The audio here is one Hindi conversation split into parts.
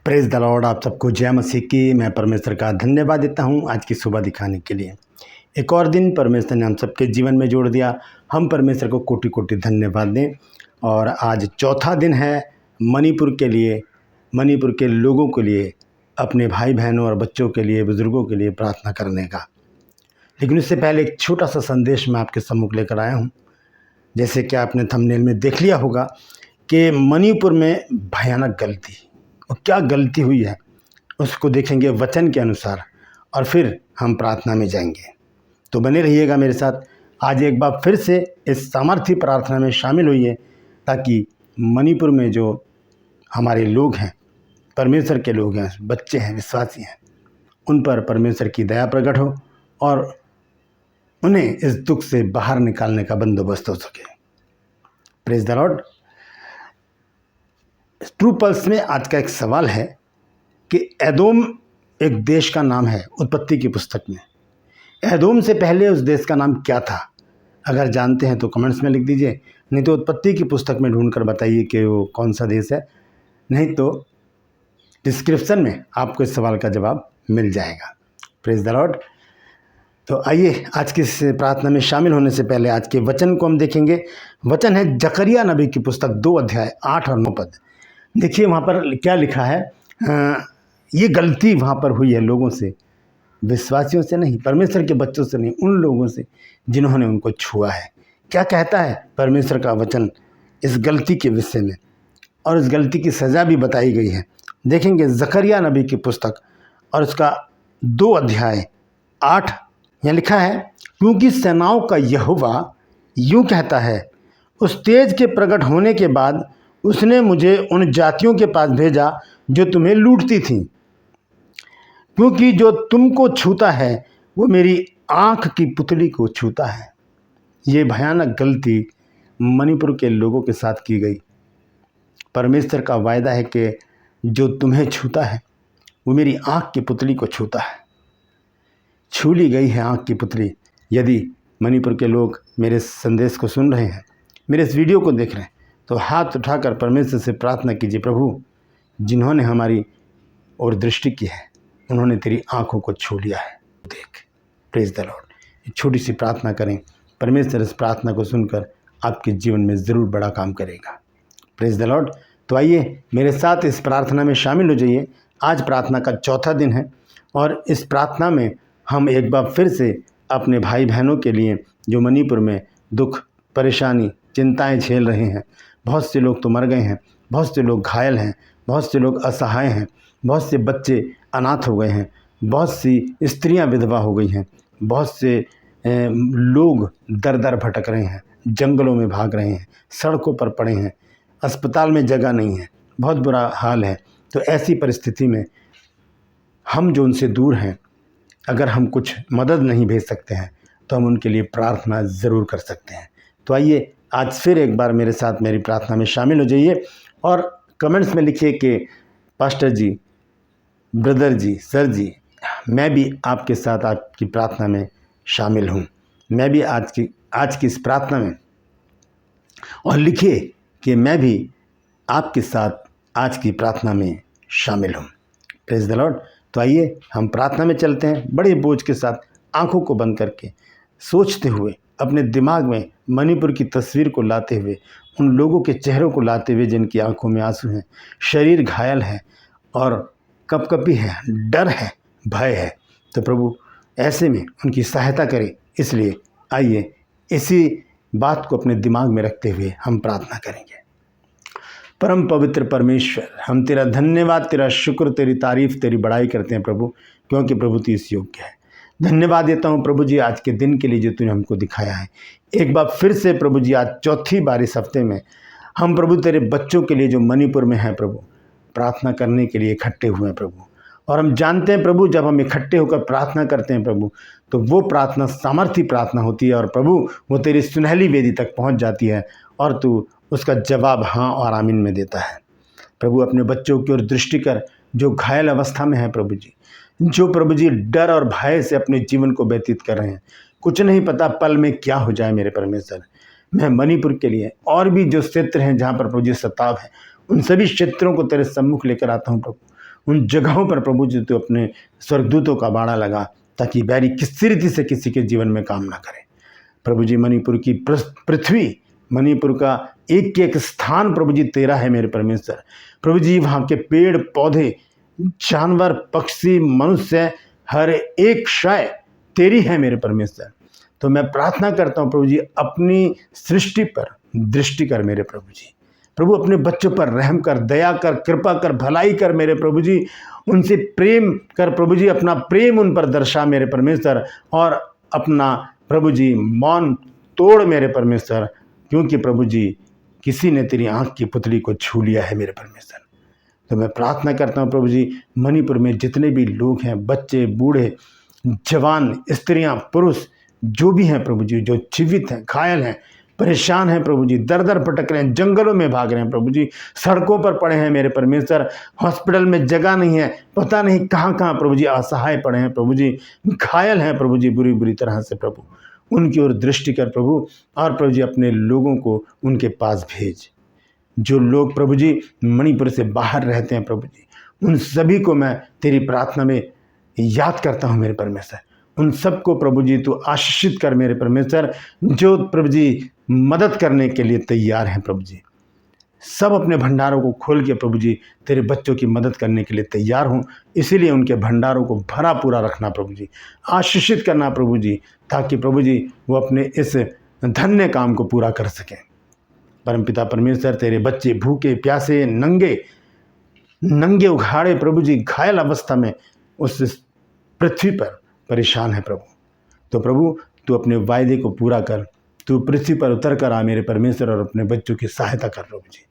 Praise the Lord. आप सबको जय मसीह की। मैं परमेश्वर का धन्यवाद देता हूं आज की सुबह दिखाने के लिए। एक और दिन परमेश्वर ने हम सबके जीवन में जोड़ दिया। हम परमेश्वर को कोटि कोटि धन्यवाद दें। और आज चौथा दिन है मणिपुर के लिए, मणिपुर के लोगों के लिए, अपने भाई बहनों और बच्चों के लिए, बुज़ुर्गों के लिए प्रार्थना करने का। लेकिन उससे पहले एक छोटा सा संदेश मैं आपके सम्मुख लेकर आया हूँ। जैसे कि आपने थंबनेल में देख लिया होगा कि मणिपुर में भयानक गलती, और क्या गलती हुई है उसको देखेंगे वचन के अनुसार, और फिर हम प्रार्थना में जाएंगे। तो बने रहिएगा मेरे साथ। आज एक बार फिर से इस सामर्थ्य प्रार्थना में शामिल होइए, ताकि मणिपुर में जो हमारे लोग हैं, परमेश्वर के लोग हैं, बच्चे हैं, विश्वासी हैं, उन पर परमेश्वर की दया प्रकट हो और उन्हें इस दुख से बाहर निकालने का बंदोबस्त हो सके। Praise the Lord. True pulse में आज का एक सवाल है कि एदोम एक देश का नाम है उत्पत्ति की पुस्तक में। एदोम से पहले उस देश का नाम क्या था? अगर जानते हैं तो कमेंट्स में लिख दीजिए, नहीं तो उत्पत्ति की पुस्तक में ढूंढ कर बताइए कि वो कौन सा देश है। नहीं तो डिस्क्रिप्शन में आपको इस सवाल का जवाब मिल जाएगा। Praise the Lord. तो आइए आज की इस प्रार्थना में शामिल होने से पहले आज के वचन को हम देखेंगे। वचन है जकरिया नबी की पुस्तक 2 अध्याय 8 और 9 पद। देखिए वहाँ पर क्या लिखा है। ये गलती वहाँ पर हुई है लोगों से, विश्वासियों से नहीं, परमेश्वर के बच्चों से नहीं, उन लोगों से जिन्होंने उनको छुआ है। क्या कहता है परमेश्वर का वचन इस गलती के विषय में, और इस गलती की सज़ा भी बताई गई है। देखेंगे जकरिया नबी की पुस्तक और उसका 2 अध्याय 8। यहाँ लिखा है, क्योंकि सेनाओं का यहोवा यूँ कहता है, उस तेज के प्रकट होने के बाद उसने मुझे उन जातियों के पास भेजा जो तुम्हें लूटती थीं, क्योंकि जो तुमको छूता है वो मेरी आँख की पुतली को छूता है। ये भयानक गलती मणिपुर के लोगों के साथ की गई। परमेश्वर का वायदा है कि जो तुम्हें छूता है वो मेरी आँख की पुतली को छूता है। छू ली गई है आँख की पुतली। यदि मणिपुर के लोग मेरे संदेश को सुन रहे हैं, मेरे इस वीडियो को देख रहे हैं, तो हाथ उठाकर परमेश्वर से प्रार्थना कीजिए, प्रभु जिन्होंने हमारी ओर दृष्टि की है उन्होंने तेरी आंखों को छू लिया है, देख। Praise the Lord. एक छोटी सी प्रार्थना करें। परमेश्वर इस प्रार्थना को सुनकर आपके जीवन में ज़रूर बड़ा काम करेगा। Praise the Lord. तो आइए मेरे साथ इस प्रार्थना में शामिल हो जाइए। आज प्रार्थना का चौथा दिन है और इस प्रार्थना में हम एक बार फिर से अपने भाई बहनों के लिए जो मणिपुर में दुख, परेशानी, चिंताएं झेल रहे हैं, बहुत से लोग तो मर गए हैं, बहुत से लोग घायल हैं, बहुत से लोग असहाय हैं, बहुत से बच्चे अनाथ हो गए हैं, बहुत सी स्त्रियां विधवा हो गई हैं, बहुत से लोग दर दर भटक रहे हैं, जंगलों में भाग रहे हैं, सड़कों पर पड़े हैं, अस्पताल में जगह नहीं है, बहुत बुरा हाल है। तो ऐसी परिस्थिति में हम जो उनसे दूर हैं, अगर हम कुछ मदद नहीं भेज सकते हैं तो हम उनके लिए प्रार्थना ज़रूर कर सकते हैं। तो आइए आज फिर एक बार मेरे साथ मेरी प्रार्थना में शामिल हो जाइए और कमेंट्स में लिखिए कि पास्टर जी, ब्रदर जी, सर जी, मैं भी आपके साथ आपकी प्रार्थना में शामिल हूँ। मैं भी आज की इस प्रार्थना में, और लिखिए कि मैं भी आपके साथ आज की प्रार्थना में शामिल हूँ। Praise the Lord. तो आइए हम प्रार्थना में चलते हैं, बड़े बोझ के साथ, आंखों को बंद करके, सोचते हुए, अपने दिमाग में मणिपुर की तस्वीर को लाते हुए, उन लोगों के चेहरों को लाते हुए जिनकी आंखों में आंसू हैं, शरीर घायल है और कपकपी है, डर है, भय है। तो प्रभु ऐसे में उनकी सहायता करें। इसलिए आइए इसी बात को अपने दिमाग में रखते हुए हम प्रार्थना करेंगे। परम पवित्र परमेश्वर, हम तेरा धन्यवाद, तेरा शुक्र, तेरी तारीफ, तेरी बड़ाई करते हैं प्रभु, क्योंकि प्रभु तू इस योग्य है। धन्यवाद देता हूँ प्रभु जी आज के दिन के लिए जो तूने हमको दिखाया है। एक बार फिर से प्रभु जी आज चौथी बार इस हफ्ते में हम प्रभु तेरे बच्चों के लिए जो मणिपुर में हैं प्रभु, प्रार्थना करने के लिए इकट्ठे हुए हैं प्रभु। और हम जानते हैं प्रभु, जब हम इकट्ठे होकर प्रार्थना करते हैं प्रभु, तो वो प्रार्थना सामर्थ्य प्रार्थना होती है और प्रभु वो तेरी सुनहली वेदी तक पहुँच जाती है और तू उसका जवाब हाँ और आमीन में देता है। प्रभु अपने बच्चों की ओर दृष्टि कर जो घायल अवस्था में है प्रभु जी, जो प्रभु जी डर और भय से अपने जीवन को व्यतीत कर रहे हैं, कुछ नहीं पता पल में क्या हो जाए मेरे परमेश्वर। मैं मणिपुर के लिए और भी जो क्षेत्र हैं जहाँ पर प्रभु जी सताव है, उन सभी क्षेत्रों को तेरे सम्मुख लेकर आता हूँ प्रभु। उन जगहों पर प्रभु जी तो अपने स्वर्गदूतों का बाड़ा लगा ताकि बैरी किसी रीति से किसी के जीवन में काम ना करे। प्रभु जी मणिपुर की पृथ्वी, मणिपुर का एक एक स्थान प्रभु जी तेरा है मेरे परमेश्वर। प्रभु जी वहाँ के पेड़ पौधे, जानवर, पक्षी, मनुष्य, हर एक शय तेरी है मेरे परमेश्वर। तो मैं प्रार्थना करता हूँ प्रभु जी, अपनी सृष्टि पर दृष्टि कर मेरे प्रभु जी। प्रभु अपने बच्चों पर रहम कर, दया कर, कृपा कर, भलाई कर मेरे प्रभु जी। उनसे प्रेम कर प्रभु जी, अपना प्रेम उन पर दर्शा मेरे परमेश्वर, और अपना प्रभु जी मौन तोड़ मेरे परमेश्वर, क्योंकि प्रभु जी किसी ने तेरी आँख की पुतली को छू लिया है मेरे परमेश्वर। तो मैं प्रार्थना करता हूँ प्रभु जी, मणिपुर में जितने भी लोग हैं, बच्चे, बूढ़े, जवान, स्त्रियाँ, पुरुष, जो भी हैं प्रभु जी, जो जीवित हैं, घायल हैं, परेशान हैं प्रभु जी, दर दर भटक रहे हैं, जंगलों में भाग रहे हैं प्रभु जी, सड़कों पर पड़े हैं मेरे परमेश्वर, हॉस्पिटल में जगह नहीं है, पता नहीं कहाँ कहाँ प्रभु जी असहाय पड़े हैं प्रभु जी, घायल हैं प्रभु जी बुरी बुरी तरह से। प्रभु उनकी ओर दृष्टि कर प्रभु, और प्रभु जी अपने लोगों को उनके पास भेज। जो लोग प्रभु जी मणिपुर से बाहर रहते हैं प्रभु जी, उन सभी को मैं तेरी प्रार्थना में याद करता हूँ मेरे परमेश्वर। उन सबको प्रभु जी तू आशीषित कर मेरे परमेश्वर, जो प्रभु जी मदद करने के लिए तैयार हैं प्रभु जी। सब अपने भंडारों को खोल के प्रभु जी तेरे बच्चों की मदद करने के लिए तैयार हूँ, इसीलिए उनके भंडारों को भरा पूरा रखना प्रभु जी, आशीषित करना प्रभु जी, ताकि प्रभु जी वो अपने इस धन्य काम को पूरा कर सकें। परमपिता परमेश्वर, तेरे बच्चे भूखे प्यासे, नंगे उघाड़े प्रभु जी, घायल अवस्था में उस पृथ्वी पर परेशान है प्रभु। तो प्रभु तू अपने वायदे को पूरा कर, तू पृथ्वी पर उतर कर आ मेरे परमेश्वर, और अपने बच्चों की सहायता कर प्रभु जी।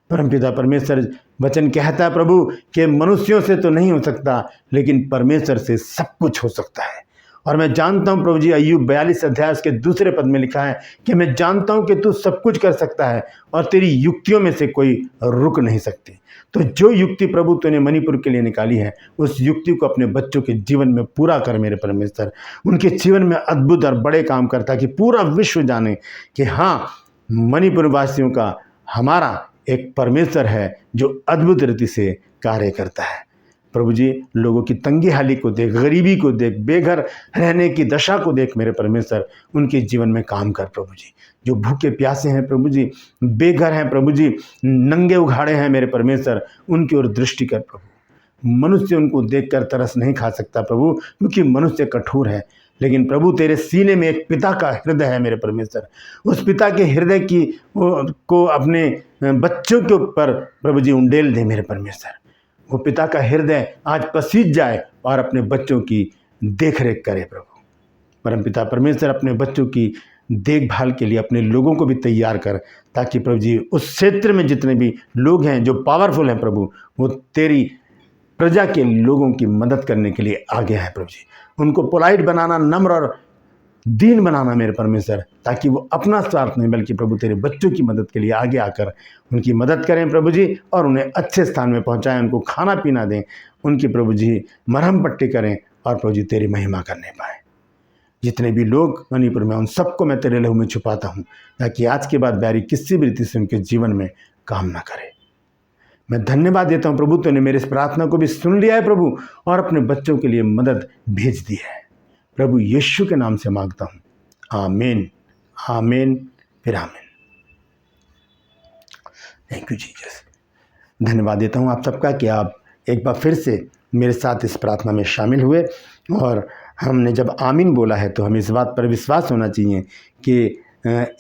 परमपिता परमेश्वर, वचन कहता है प्रभु कि मनुष्यों से तो नहीं हो सकता, लेकिन परमेश्वर से सब कुछ हो सकता है। और मैं जानता हूँ प्रभु जी, अय्यूब 42 अध्याय के दूसरे पद में लिखा है कि मैं जानता हूँ कि तू सब कुछ कर सकता है, और तेरी युक्तियों में से कोई रुक नहीं सकती। तो जो युक्ति प्रभु तूने मणिपुर के लिए निकाली है, उस युक्ति को अपने बच्चों के जीवन में पूरा कर मेरे परमेश्वर। उनके जीवन में अद्भुत और बड़े काम करता, कि पूरा विश्व जाने कि हाँ, मणिपुर वासियों का हमारा एक परमेश्वर है जो अद्भुत रीति से कार्य करता है। प्रभु जी लोगों की तंगी हाली को देख, गरीबी को देख, बेघर रहने की दशा को देख मेरे परमेश्वर, उनके जीवन में काम कर प्रभु जी। जो भूखे प्यासे हैं प्रभु जी, बेघर हैं प्रभु जी, नंगे उघाड़े हैं मेरे परमेश्वर, उनकी ओर दृष्टि कर प्रभु। मनुष्य उनको देखकर तरस नहीं खा सकता प्रभु, क्योंकि मनुष्य कठोर है, लेकिन प्रभु तेरे सीने में एक पिता का हृदय है मेरे परमेश्वर। उस पिता के हृदय की को अपने बच्चों के ऊपर प्रभु जी उंडेल दे मेरे परमेश्वर। वो पिता का हृदय आज पसीज जाए और अपने बच्चों की देखरेख करे प्रभु। परमपिता परमेश्वर, अपने बच्चों की देखभाल के लिए अपने लोगों को भी तैयार कर, ताकि प्रभु जी उस क्षेत्र में जितने भी लोग हैं जो पावरफुल हैं प्रभु, वो तेरी प्रजा के लोगों की मदद करने के लिए आगे हैं प्रभु जी। उनको पोलाइट बनाना, नम्र और दीन बनाना मेरे परमेश्वर, ताकि वो अपना स्वार्थ नहीं बल्कि प्रभु तेरे बच्चों की मदद के लिए आगे आकर उनकी मदद करें प्रभु जी, और उन्हें अच्छे स्थान में पहुंचाएं, उनको खाना पीना दें, उनकी प्रभु जी मरहम पट्टी करें, और प्रभु जी तेरी महिमा करने पाएँ। जितने भी लोग मणिपुर में, उन सबको मैं तेरे लहू में छुपाता हूँ, ताकि आज के बाद बैरी किसी भी रीति से उनके जीवन में काम ना करे। मैं धन्यवाद देता हूँ प्रभु, तूने मेरे इस प्रार्थना को भी सुन लिया है प्रभु, और अपने बच्चों के लिए मदद भेज दी है प्रभु। यीशु के नाम से मांगता हूँ, आमीन, आमीन, फिर आमीन। Thank you Jesus. धन्यवाद देता हूँ आप सबका कि आप एक बार फिर से मेरे साथ इस प्रार्थना में शामिल हुए, और हमने जब आमीन बोला है तो हमें इस बात पर विश्वास होना चाहिए कि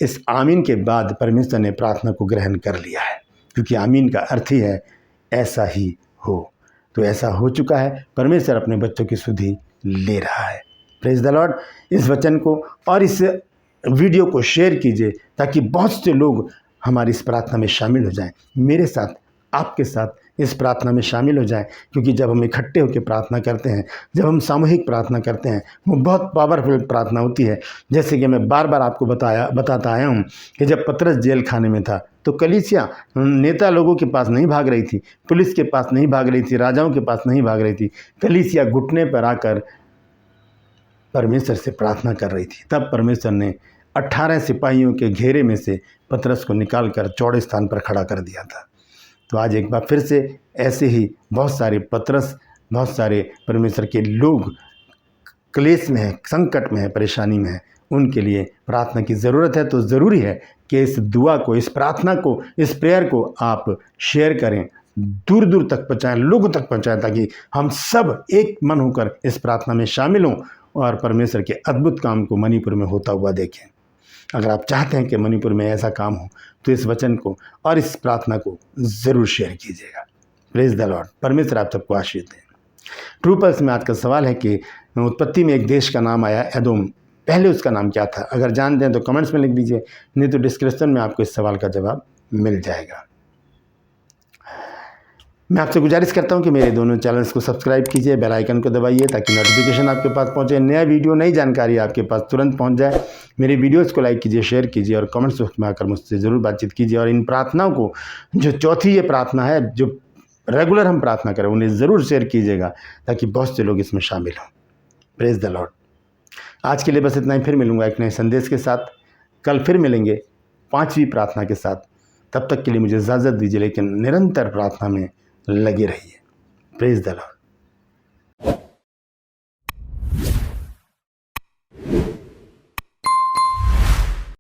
इस आमीन के बाद परमेश्वर ने प्रार्थना को ग्रहण कर लिया है, क्योंकि आमीन का अर्थ ही है ऐसा ही हो। तो ऐसा हो चुका है, परमेश्वर अपने बच्चों की सुधि ले रहा है। Praise the Lord. इस वचन को और इस वीडियो को शेयर कीजिए, ताकि बहुत से लोग हमारी इस प्रार्थना में शामिल हो जाएं, मेरे साथ, आपके साथ इस प्रार्थना में शामिल हो जाएं। क्योंकि जब हम इकट्ठे होकर प्रार्थना करते हैं, जब हम सामूहिक प्रार्थना करते हैं, वो बहुत पावरफुल प्रार्थना होती है। जैसे कि मैं बार बार आपको बताता आया हूँ कि जब पतरस जेल खाने में था, तो कलीसिया नेता लोगों के पास नहीं भाग रही थी, पुलिस के पास नहीं भाग रही थी, राजाओं के पास नहीं भाग रही थी। कलीसिया घुटने पर आकर परमेश्वर से प्रार्थना कर रही थी। तब परमेश्वर ने 18 सिपाहियों के घेरे में से पतरस को निकालकर चौड़े स्थान पर खड़ा कर दिया था। तो आज एक बार फिर से ऐसे ही बहुत सारे पतरस, बहुत सारे परमेश्वर के लोग क्लेश में है, संकट में है, परेशानी में है, उनके लिए प्रार्थना की ज़रूरत है। तो ज़रूरी है कि इस दुआ को, इस प्रार्थना को, इस प्रेयर को आप शेयर करें, दूर दूर तक पहुँचाएं, लोगों तक पहुँचाएं, ताकि हम सब एक मन होकर इस प्रार्थना में शामिल हों और परमेश्वर के अद्भुत काम को मणिपुर में होता हुआ देखें। अगर आप चाहते हैं कि मणिपुर में ऐसा काम हो तो इस वचन को और इस प्रार्थना को ज़रूर शेयर कीजिएगा। Praise the Lord. परमेश्वर आप सबको आशीष दें। ट्रू पल्स में आज का सवाल है कि उत्पत्ति में एक देश का नाम आया एदोम, पहले उसका नाम क्या था? अगर जानते हैं तो कमेंट्स में लिख दीजिए, नहीं तो डिस्क्रिप्शन में आपको इस सवाल का जवाब मिल जाएगा। मैं आपसे गुजारिश करता हूं कि मेरे दोनों चैनल्स को सब्सक्राइब कीजिए, बेल आइकन को दबाइए ताकि नोटिफिकेशन आपके पास पहुंचे, नया वीडियो, नई जानकारी आपके पास तुरंत पहुंच जाए। मेरे वीडियोस को लाइक कीजिए, शेयर कीजिए और कमेंट्स बॉक्स में आकर मुझसे ज़रूर बातचीत कीजिए। और इन प्रार्थनाओं को, जो चौथी ये प्रार्थना है जो रेगुलर हम प्रार्थना करें, उन्हें ज़रूर शेयर कीजिएगा ताकि बहुत से लोग इसमें शामिल हों। Praise the Lord. आज के लिए बस इतना ही। फिर मिलूंगा एक नए संदेश के साथ। कल फिर मिलेंगे 5वीं प्रार्थना के साथ। तब तक के लिए मुझे इजाज़त दीजिए, लेकिन निरंतर प्रार्थना में लगे रहिए। Praise the Lord.